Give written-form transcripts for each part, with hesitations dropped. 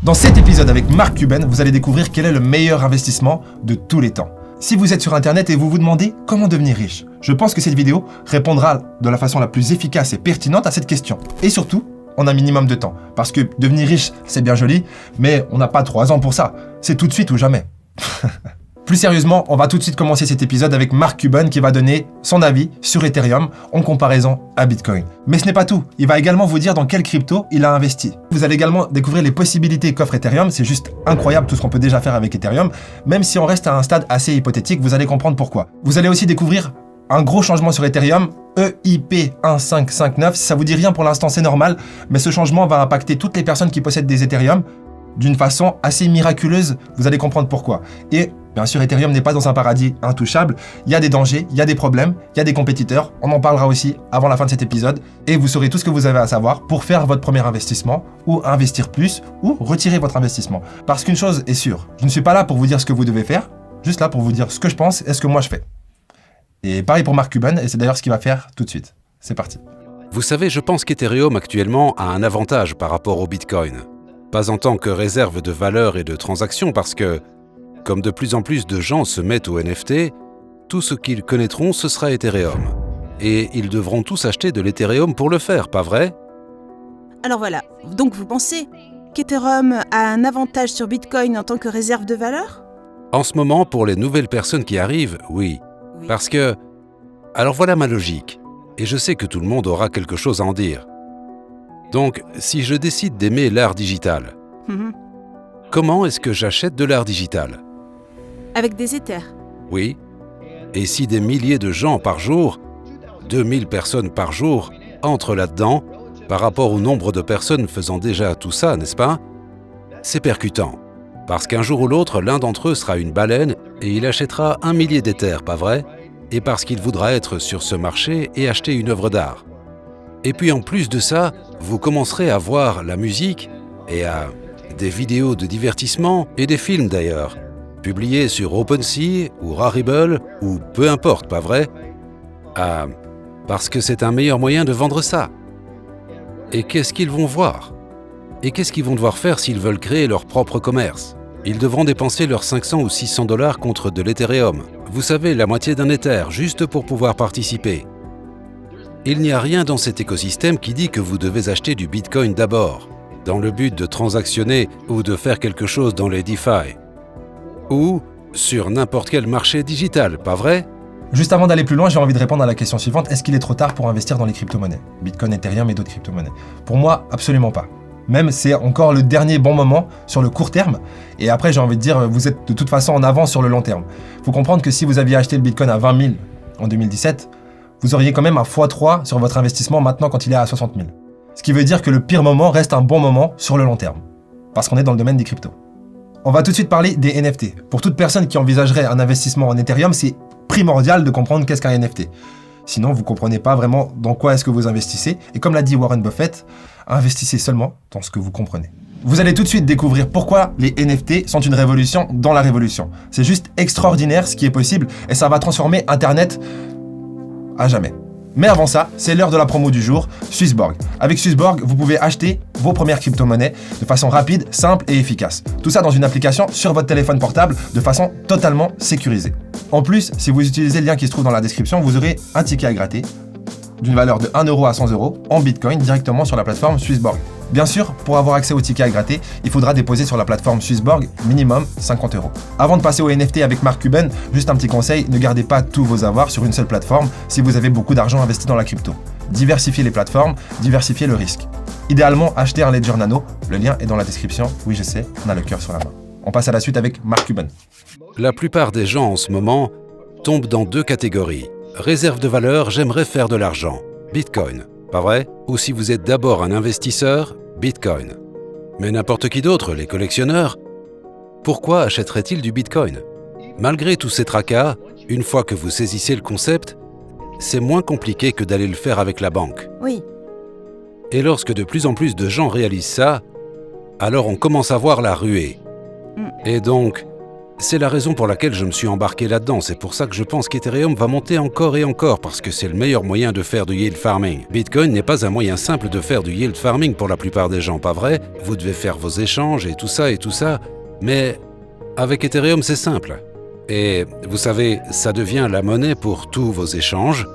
Dans cet épisode avec Mark Cuban, vous allez découvrir quel est le meilleur investissement de tous les temps. Si vous êtes sur Internet et vous vous demandez comment devenir riche, je pense que cette vidéo répondra de la façon la plus efficace et pertinente à cette question. Et surtout, en un minimum de temps. Parce que devenir riche, c'est bien joli, mais on n'a pas 3 ans pour ça. C'est tout de suite ou jamais. Plus sérieusement, on va tout de suite commencer cet épisode avec Mark Cuban qui va donner son avis sur Ethereum en comparaison à Bitcoin. Mais ce n'est pas tout, il va également vous dire dans quelle crypto il a investi. Vous allez également découvrir les possibilités qu'offre Ethereum, c'est juste incroyable tout ce qu'on peut déjà faire avec Ethereum. Même si on reste à un stade assez hypothétique, vous allez comprendre pourquoi. Vous allez aussi découvrir un gros changement sur Ethereum, EIP 1559. Si ça vous dit rien pour l'instant, c'est normal, mais ce changement va impacter toutes les personnes qui possèdent des Ethereum d'une façon assez miraculeuse. Vous allez comprendre pourquoi. Et bien sûr, Ethereum n'est pas dans un paradis intouchable. Il y a des dangers, il y a des problèmes, il y a des compétiteurs. On en parlera aussi avant la fin de cet épisode. Et vous saurez tout ce que vous avez à savoir pour faire votre premier investissement ou investir plus ou retirer votre investissement. Parce qu'une chose est sûre, je ne suis pas là pour vous dire ce que vous devez faire, juste là pour vous dire ce que je pense et ce que moi je fais. Et pareil pour Mark Cuban, et c'est d'ailleurs ce qu'il va faire tout de suite. C'est parti. Vous savez, je pense qu'Ethereum actuellement a un avantage par rapport au Bitcoin. Pas en tant que réserve de valeur et de transactions parce que, comme de plus en plus de gens se mettent au NFT, tout ce qu'ils connaîtront, ce sera Ethereum. Et ils devront tous acheter de l'Ethereum pour le faire, pas vrai? Alors voilà, donc vous pensez qu'Ethereum a un avantage sur Bitcoin en tant que réserve de valeur? En ce moment, pour les nouvelles personnes qui arrivent, oui. Parce que... Alors voilà ma logique. Et je sais que tout le monde aura quelque chose à en dire. Donc, si je décide d'aimer l'art digital, comment est-ce que j'achète de l'art digital? Avec des Ethers. Oui. Et si des milliers de gens par jour, 2000 personnes par jour, entrent là-dedans, par rapport au nombre de personnes faisant déjà tout ça, n'est-ce pas? C'est percutant. Parce qu'un jour ou l'autre, l'un d'entre eux sera une baleine et il achètera 1 millier d'Ethers, pas vrai? Et parce qu'il voudra être sur ce marché et acheter une œuvre d'art. Et puis en plus de ça, vous commencerez à voir la musique et à des vidéos de divertissement et des films d'ailleurs, publiés sur OpenSea ou Rarible ou peu importe, pas vrai? Parce que c'est un meilleur moyen de vendre ça. Et qu'est-ce qu'ils vont voir? Et qu'est-ce qu'ils vont devoir faire s'ils veulent créer leur propre commerce? Ils devront dépenser leurs 500 ou 600 $ contre de l'Ethereum. Vous savez, la moitié d'un Ether, juste pour pouvoir participer. Il n'y a rien dans cet écosystème qui dit que vous devez acheter du Bitcoin d'abord, dans le but de transactionner ou de faire quelque chose dans les DeFi. Ou sur n'importe quel marché digital, pas vrai? Juste avant d'aller plus loin, j'ai envie de répondre à la question suivante. Est-ce qu'il est trop tard pour investir dans les crypto-monnaies? Bitcoin, Ethereum et d'autres crypto-monnaies. Pour moi, absolument pas. Même c'est encore le dernier bon moment sur le court terme. Et après, j'ai envie de dire, vous êtes de toute façon en avance sur le long terme. Il faut comprendre que si vous aviez acheté le Bitcoin à 20 000 en 2017, vous auriez quand même un x3 sur votre investissement maintenant quand il est à 60 000. Ce qui veut dire que le pire moment reste un bon moment sur le long terme. Parce qu'on est dans le domaine des cryptos. On va tout de suite parler des NFT. Pour toute personne qui envisagerait un investissement en Ethereum, c'est primordial de comprendre qu'est-ce qu'un NFT. Sinon, vous ne comprenez pas vraiment dans quoi est-ce que vous investissez. Et comme l'a dit Warren Buffett, investissez seulement dans ce que vous comprenez. Vous allez tout de suite découvrir pourquoi les NFT sont une révolution dans la révolution. C'est juste extraordinaire ce qui est possible et ça va transformer Internet à jamais. Mais avant ça, c'est l'heure de la promo du jour, Swissborg. Avec Swissborg, vous pouvez acheter vos premières crypto-monnaies de façon rapide, simple et efficace. Tout ça dans une application sur votre téléphone portable de façon totalement sécurisée. En plus, si vous utilisez le lien qui se trouve dans la description, vous aurez un ticket à gratter d'une valeur de 1 € à 100 € en Bitcoin directement sur la plateforme Swissborg. Bien sûr, pour avoir accès au ticket à gratter, il faudra déposer sur la plateforme Swissborg minimum 50 €. Avant de passer au NFT avec Mark Cuban, juste un petit conseil, ne gardez pas tous vos avoirs sur une seule plateforme si vous avez beaucoup d'argent investi dans la crypto. Diversifiez les plateformes, diversifiez le risque. Idéalement, achetez un Ledger Nano, le lien est dans la description. Oui, je sais, on a le cœur sur la main. On passe à la suite avec Mark Cuban. La plupart des gens en ce moment tombent dans 2 catégories. Réserve de valeur, j'aimerais faire de l'argent. Bitcoin, pas vrai? Ou si vous êtes d'abord un investisseur, Bitcoin. Mais n'importe qui d'autre, les collectionneurs, pourquoi achèteraient-ils du Bitcoin? Malgré tous ces tracas, une fois que vous saisissez le concept, c'est moins compliqué que d'aller le faire avec la banque. Oui. Et lorsque de plus en plus de gens réalisent ça, alors on commence à voir la ruée. Et donc, C'est la raison pour laquelle je me suis embarqué là-dedans. C'est pour ça que je pense qu'Ethereum va monter encore et encore, parce que c'est le meilleur moyen de faire du yield farming. Bitcoin n'est pas un moyen simple de faire du yield farming pour la plupart des gens, pas vrai? Vous devez faire vos échanges et tout ça, mais avec Ethereum, c'est simple. Et vous savez, ça devient la monnaie pour tous vos échanges,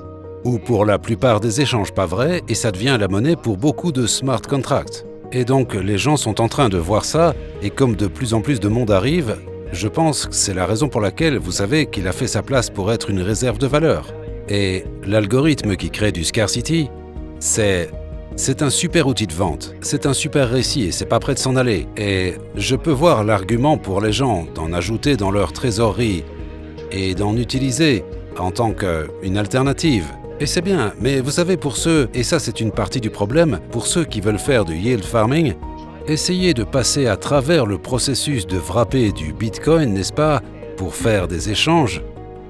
ou pour la plupart des échanges, pas vrai? Et ça devient la monnaie pour beaucoup de smart contracts. Et donc, les gens sont en train de voir ça, et comme de plus en plus de monde arrive, je pense que c'est la raison pour laquelle vous savez qu'il a fait sa place pour être une réserve de valeur. Et l'algorithme qui crée du scarcity, c'est un super outil de vente, c'est un super récit et c'est pas prêt de s'en aller. Et je peux voir l'argument pour les gens d'en ajouter dans leur trésorerie et d'en utiliser en tant qu'une alternative. Et c'est bien, mais vous savez, pour ceux, et ça c'est une partie du problème, pour ceux qui veulent faire du yield farming, essayez de passer à travers le processus de wrapper du Bitcoin, n'est-ce pas, pour faire des échanges.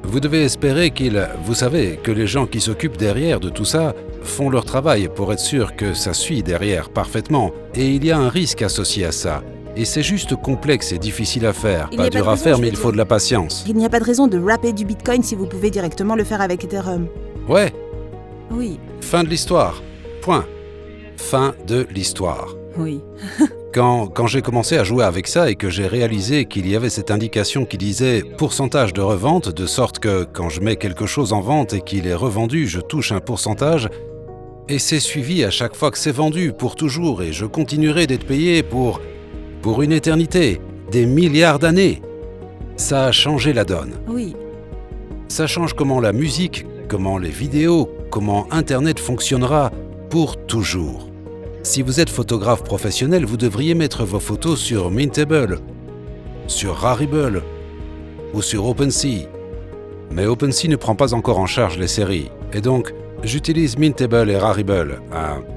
Vous devez espérer que les gens qui s'occupent derrière de tout ça font leur travail pour être sûr que ça suit derrière parfaitement. Et il y a un risque associé à ça. Et c'est juste complexe et difficile à faire. Pas dur à faire, mais il faut de la patience. Il n'y a pas de raison de wrapper du Bitcoin si vous pouvez directement le faire avec Ethereum. Ouais. Oui. Fin de l'histoire. Point. Fin de l'histoire. Oui. Quand j'ai commencé à jouer avec ça et que j'ai réalisé qu'il y avait cette indication qui disait pourcentage de revente, de sorte que quand je mets quelque chose en vente et qu'il est revendu, je touche un pourcentage, et c'est suivi à chaque fois que c'est vendu pour toujours, et je continuerai d'être payé pour une éternité, des milliards d'années. Ça a changé la donne. Oui. Ça change comment la musique, comment les vidéos, comment Internet fonctionnera pour toujours. Si vous êtes photographe professionnel, vous devriez mettre vos photos sur Mintable, sur Rarible ou sur OpenSea. Mais OpenSea ne prend pas encore en charge les séries. Et donc, j'utilise Mintable et Rarible.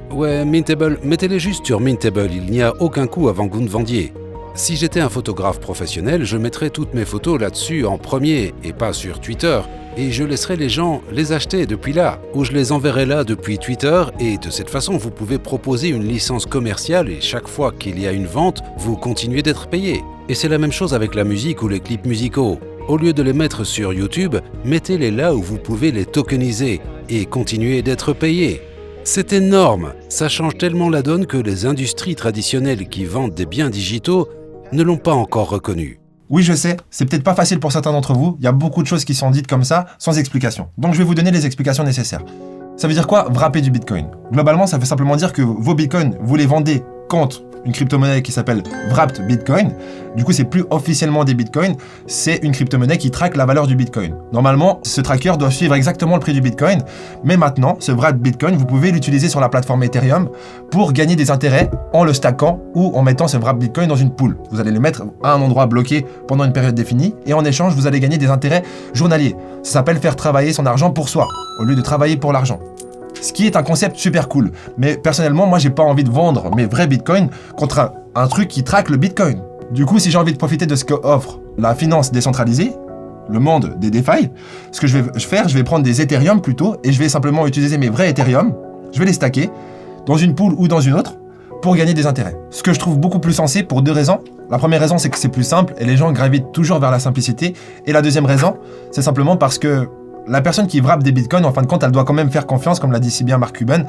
Mintable, mettez-les juste sur Mintable, il n'y a aucun coût avant que vous ne vendiez. Si j'étais un photographe professionnel, je mettrais toutes mes photos là-dessus en premier et pas sur Twitter. Et je laisserai les gens les acheter depuis là, ou je les enverrai là depuis Twitter, et de cette façon vous pouvez proposer une licence commerciale et chaque fois qu'il y a une vente, vous continuez d'être payé. Et c'est la même chose avec la musique ou les clips musicaux. Au lieu de les mettre sur YouTube, mettez-les là où vous pouvez les tokeniser et continuez d'être payé. C'est énorme, ça change tellement la donne que les industries traditionnelles qui vendent des biens digitaux ne l'ont pas encore reconnu. Oui, je sais, c'est peut-être pas facile pour certains d'entre vous, il y a beaucoup de choses qui sont dites comme ça, sans explication. Donc je vais vous donner les explications nécessaires. Ça veut dire quoi, wrapper du Bitcoin? Globalement, ça veut simplement dire que vos Bitcoins, vous les vendez contre une crypto-monnaie qui s'appelle Wrapped Bitcoin. Du coup, c'est plus officiellement des Bitcoins, c'est une crypto-monnaie qui traque la valeur du Bitcoin. Normalement, ce tracker doit suivre exactement le prix du Bitcoin, mais maintenant, ce Wrapped Bitcoin, vous pouvez l'utiliser sur la plateforme Ethereum pour gagner des intérêts en le stackant ou en mettant ce Wrapped Bitcoin dans une pool. Vous allez le mettre à un endroit bloqué pendant une période définie et en échange, vous allez gagner des intérêts journaliers. Ça s'appelle faire travailler son argent pour soi, au lieu de travailler pour l'argent. Ce qui est un concept super cool. Mais personnellement, moi, j'ai pas envie de vendre mes vrais bitcoins contre un truc qui traque le bitcoin. Du coup, si j'ai envie de profiter de ce qu'offre la finance décentralisée, le monde des DeFi, ce que je vais prendre des Ethereum plutôt et je vais simplement utiliser mes vrais Ethereum, je vais les stacker dans une pool ou dans une autre pour gagner des intérêts. Ce que je trouve beaucoup plus sensé pour deux raisons. La première raison, c'est que c'est plus simple et les gens gravitent toujours vers la simplicité. Et la deuxième raison, c'est simplement parce que la personne qui wrappe des bitcoins, en fin de compte, elle doit quand même faire confiance, comme l'a dit si bien Mark Cuban,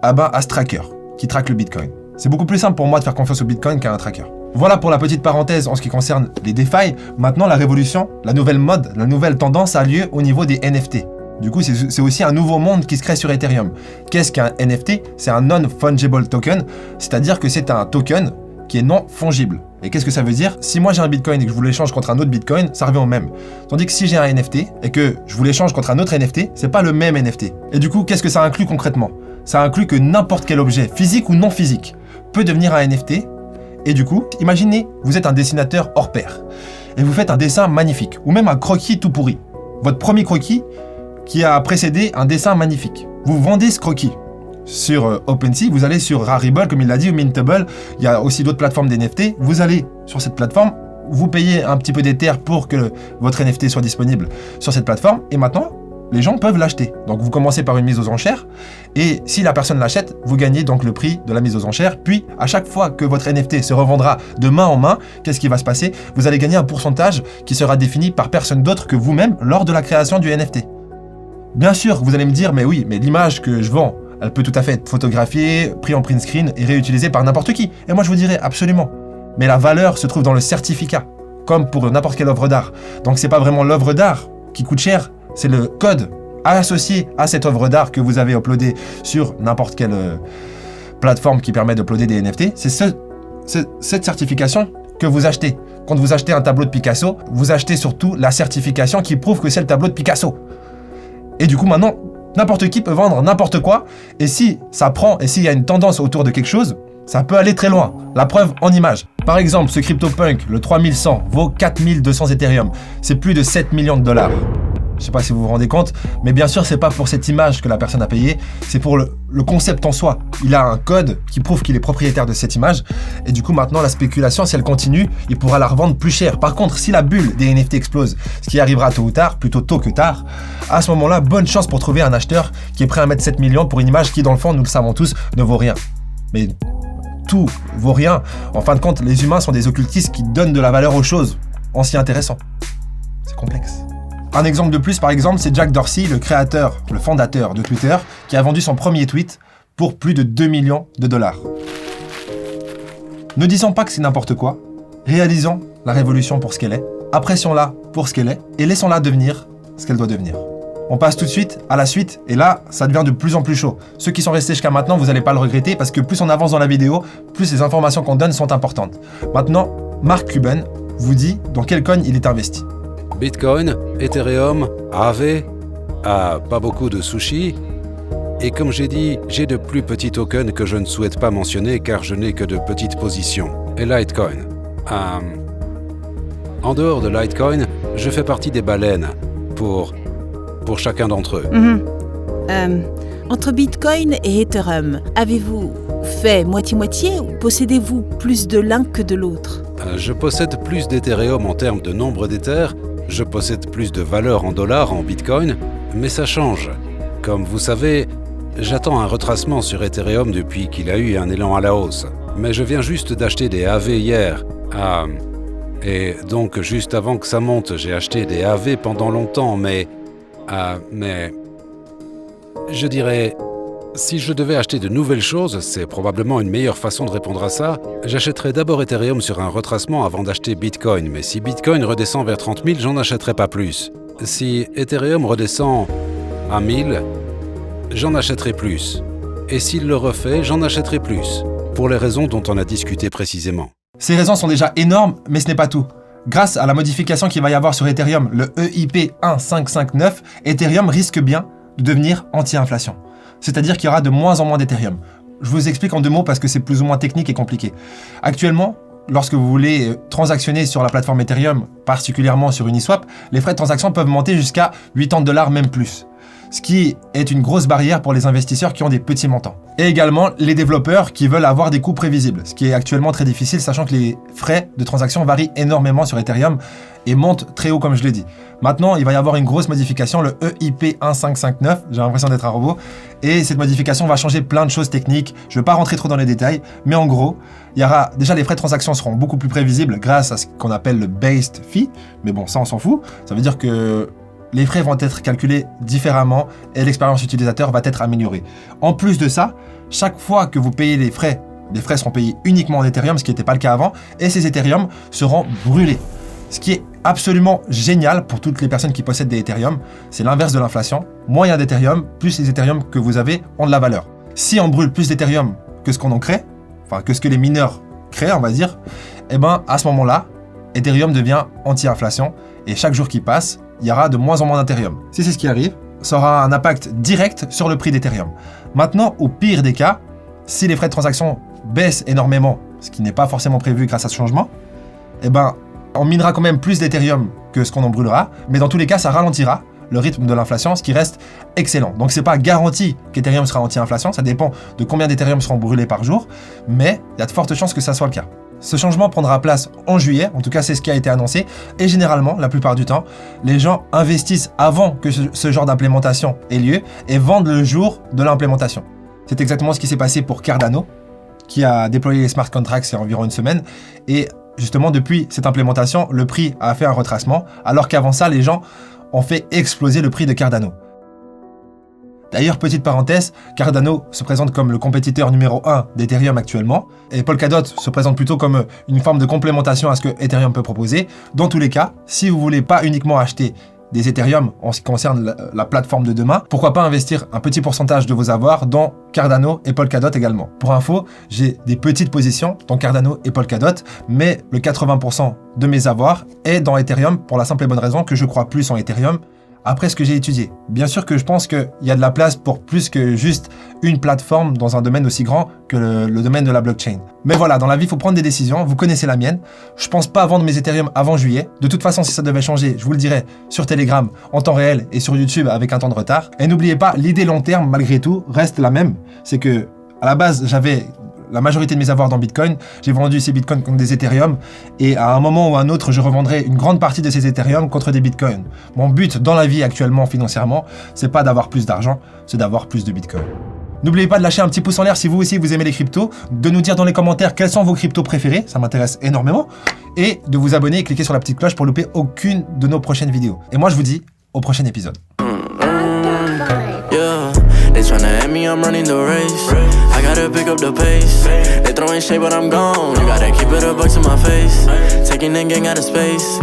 à ce tracker qui traque le bitcoin. C'est beaucoup plus simple pour moi de faire confiance au bitcoin qu'à un tracker. Voilà pour la petite parenthèse en ce qui concerne les DeFi. Maintenant, la révolution, la nouvelle mode, la nouvelle tendance a lieu au niveau des NFT. Du coup, c'est aussi un nouveau monde qui se crée sur Ethereum. Qu'est-ce qu'un NFT? C'est un non-fungible token, c'est-à-dire que c'est un token qui est non fongible. Et qu'est-ce que ça veut dire? Si moi j'ai un bitcoin et que je vous l'échange contre un autre bitcoin, ça revient au même. Tandis que si j'ai un NFT et que je vous l'échange contre un autre NFT, c'est pas le même NFT. Et du coup, qu'est-ce que ça inclut concrètement? Ça inclut que n'importe quel objet, physique ou non physique, peut devenir un NFT. Et du coup, imaginez, vous êtes un dessinateur hors pair et vous faites un dessin magnifique, ou même un croquis tout pourri. Votre premier croquis qui a précédé un dessin magnifique. Vous vendez ce croquis. Sur OpenSea, vous allez sur Rarible, comme il l'a dit, ou Mintable, il y a aussi d'autres plateformes d'NFT. Vous allez sur cette plateforme, vous payez un petit peu d'Ether pour que votre NFT soit disponible sur cette plateforme, et maintenant, les gens peuvent l'acheter. Donc vous commencez par une mise aux enchères, et si la personne l'achète, vous gagnez donc le prix de la mise aux enchères. Puis à chaque fois que votre NFT se revendra de main en main, qu'est-ce qui va se passer? Vous allez gagner un pourcentage qui sera défini par personne d'autre que vous-même lors de la création du NFT. Bien sûr, vous allez me dire, mais oui, mais l'image que je vends, elle peut tout à fait être photographiée, prise en print screen et réutilisée par n'importe qui. Et moi je vous dirais absolument. Mais la valeur se trouve dans le certificat, comme pour n'importe quelle œuvre d'art. Donc c'est pas vraiment l'œuvre d'art qui coûte cher, c'est le code associé à cette œuvre d'art que vous avez uploadé sur n'importe quelle plateforme qui permet d'uploader des NFT. C'est cette certification que vous achetez. Quand vous achetez un tableau de Picasso, vous achetez surtout la certification qui prouve que c'est le tableau de Picasso. Et du coup maintenant, n'importe qui peut vendre n'importe quoi, et si ça prend, et s'il y a une tendance autour de quelque chose, ça peut aller très loin. La preuve en image. Par exemple, ce CryptoPunk, le 3100, vaut 4200 Ethereum. C'est plus de 7 millions de dollars. Je sais pas si vous vous rendez compte, mais bien sûr, c'est pas pour cette image que la personne a payé, c'est pour le concept en soi. Il a un code qui prouve qu'il est propriétaire de cette image, et du coup, maintenant, la spéculation, si elle continue, il pourra la revendre plus cher. Par contre, si la bulle des NFT explose, ce qui arrivera tôt ou tard, plutôt tôt que tard, à ce moment-là, bonne chance pour trouver un acheteur qui est prêt à mettre 7 millions pour une image qui, dans le fond, nous le savons tous, ne vaut rien. Mais tout vaut rien. En fin de compte, les humains sont des occultistes qui donnent de la valeur aux choses en s'y intéressant. C'est complexe. Un exemple de plus, par exemple, c'est Jack Dorsey, le créateur, le fondateur de Twitter, qui a vendu son premier tweet pour plus de 2 millions de dollars. Ne disons pas que c'est n'importe quoi, réalisons la révolution pour ce qu'elle est, apprécions-la pour ce qu'elle est, et laissons-la devenir ce qu'elle doit devenir. On passe tout de suite à la suite, et là, ça devient de plus en plus chaud. Ceux qui sont restés jusqu'à maintenant, vous n'allez pas le regretter, parce que plus on avance dans la vidéo, plus les informations qu'on donne sont importantes. Maintenant, Mark Cuban vous dit dans quel coin il est investi. Bitcoin, Ethereum, Aave, pas beaucoup de sushi. Et comme j'ai dit, j'ai de plus petits tokens que je ne souhaite pas mentionner car je n'ai que de petites positions. Et Litecoin. En dehors de Litecoin, je fais partie des baleines pour chacun d'entre eux. Entre Bitcoin et Ethereum, avez-vous fait moitié-moitié ou possédez-vous plus de l'un que de l'autre? Je possède plus d'Ethereum en termes de nombre d'Ethers, je possède plus de valeur en dollars en Bitcoin, mais ça change. Comme vous savez, j'attends un retracement sur Ethereum depuis qu'il a eu un élan à la hausse. Mais je viens juste d'acheter des AV hier. Et donc, juste avant que ça monte, j'ai acheté des AV pendant longtemps, mais je dirais, si je devais acheter de nouvelles choses, c'est probablement une meilleure façon de répondre à ça. J'achèterais d'abord Ethereum sur un retracement avant d'acheter Bitcoin, mais si Bitcoin redescend vers 30 000, j'en achèterai pas plus. Si Ethereum redescend à 1000, j'en achèterai plus. Et s'il le refait, j'en achèterai plus, pour les raisons dont on a discuté précisément. Ces raisons sont déjà énormes, mais ce n'est pas tout. Grâce à la modification qu'il va y avoir sur Ethereum, le EIP 1559, Ethereum risque bien de devenir anti-inflation. C'est-à-dire qu'il y aura de moins en moins d'Ethereum. Je vous explique en 2 mots parce que c'est plus ou moins technique et compliqué. Actuellement, lorsque vous voulez transactionner sur la plateforme Ethereum, particulièrement sur Uniswap, les frais de transaction peuvent monter jusqu'à 80 $, même plus. Ce qui est une grosse barrière pour les investisseurs qui ont des petits montants. Et également les développeurs qui veulent avoir des coûts prévisibles, ce qui est actuellement très difficile, sachant que les frais de transaction varient énormément sur Ethereum et montent très haut comme je l'ai dit. Maintenant, il va y avoir une grosse modification, le EIP 1559, j'ai l'impression d'être un robot, et cette modification va changer plein de choses techniques. Je ne vais pas rentrer trop dans les détails, mais en gros, il y aura déjà les frais de transaction seront beaucoup plus prévisibles grâce à ce qu'on appelle le based fee, mais bon, ça on s'en fout. Ça veut dire que les frais vont être calculés différemment et l'expérience utilisateur va être améliorée. En plus de ça, chaque fois que vous payez les frais seront payés uniquement en Ethereum, ce qui n'était pas le cas avant, et ces Ethereum seront brûlés. Ce qui est absolument génial pour toutes les personnes qui possèdent des Ethereum, c'est l'inverse de l'inflation. Moins il y a d'Ethereum, plus les Ethereum que vous avez ont de la valeur. Si on brûle plus d'Ethereum que ce qu'on en crée, enfin que ce que les mineurs créent, on va dire, et ben à ce moment-là, Ethereum devient anti-inflation et chaque jour qui passe, il y aura de moins en moins d'Ethereum. Si c'est ce qui arrive, ça aura un impact direct sur le prix d'Ethereum. Maintenant, au pire des cas, si les frais de transaction baissent énormément, ce qui n'est pas forcément prévu grâce à ce changement, eh ben, on minera quand même plus d'Ethereum que ce qu'on en brûlera, mais dans tous les cas, ça ralentira le rythme de l'inflation, ce qui reste excellent. Donc c'est pas garanti qu'Ethereum sera anti-inflation, ça dépend de combien d'Ethereum seront brûlés par jour, mais il y a de fortes chances que ça soit le cas. Ce changement prendra place en juillet, en tout cas c'est ce qui a été annoncé, et généralement, la plupart du temps, les gens investissent avant que ce genre d'implémentation ait lieu et vendent le jour de l'implémentation. C'est exactement ce qui s'est passé pour Cardano, qui a déployé les smart contracts il y a environ une semaine, et justement depuis cette implémentation, le prix a fait un retracement, alors qu'avant ça, les gens ont fait exploser le prix de Cardano. D'ailleurs, petite parenthèse, Cardano se présente comme le compétiteur numéro 1 d'Ethereum actuellement, et Polkadot se présente plutôt comme une forme de complémentation à ce que Ethereum peut proposer. Dans tous les cas, si vous voulez pas uniquement acheter des Ethereum en ce qui concerne la plateforme de demain, pourquoi pas investir un petit pourcentage de vos avoirs dans Cardano et Polkadot également. Pour info, j'ai des petites positions dans Cardano et Polkadot, mais le 80% de mes avoirs est dans Ethereum pour la simple et bonne raison que je crois plus en Ethereum après ce que j'ai étudié. Bien sûr que je pense qu'il y a de la place pour plus que juste une plateforme dans un domaine aussi grand que le domaine de la blockchain. Mais voilà, dans la vie, il faut prendre des décisions. Vous connaissez la mienne. Je pense pas vendre mes Ethereum avant juillet. De toute façon, si ça devait changer, je vous le dirai sur Telegram en temps réel et sur YouTube avec un temps de retard. Et n'oubliez pas, l'idée long terme, malgré tout, reste la même. C'est que, à la base, j'avais la majorité de mes avoirs dans Bitcoin, j'ai vendu ces Bitcoins contre des Ethereum, et à un moment ou à un autre, je revendrai une grande partie de ces Ethereum contre des Bitcoins. Mon but dans la vie actuellement, financièrement, c'est pas d'avoir plus d'argent, c'est d'avoir plus de Bitcoin. N'oubliez pas de lâcher un petit pouce en l'air si vous aussi vous aimez les cryptos, de nous dire dans les commentaires quels sont vos cryptos préférés, ça m'intéresse énormément, et de vous abonner et cliquer sur la petite cloche pour louper aucune de nos prochaines vidéos. Et moi je vous dis au prochain épisode. They tryna at me, I'm running the race. I gotta pick up the pace. They throwing shade, but I'm gone. You gotta keep it a buck to my face. Taking the gang out of space.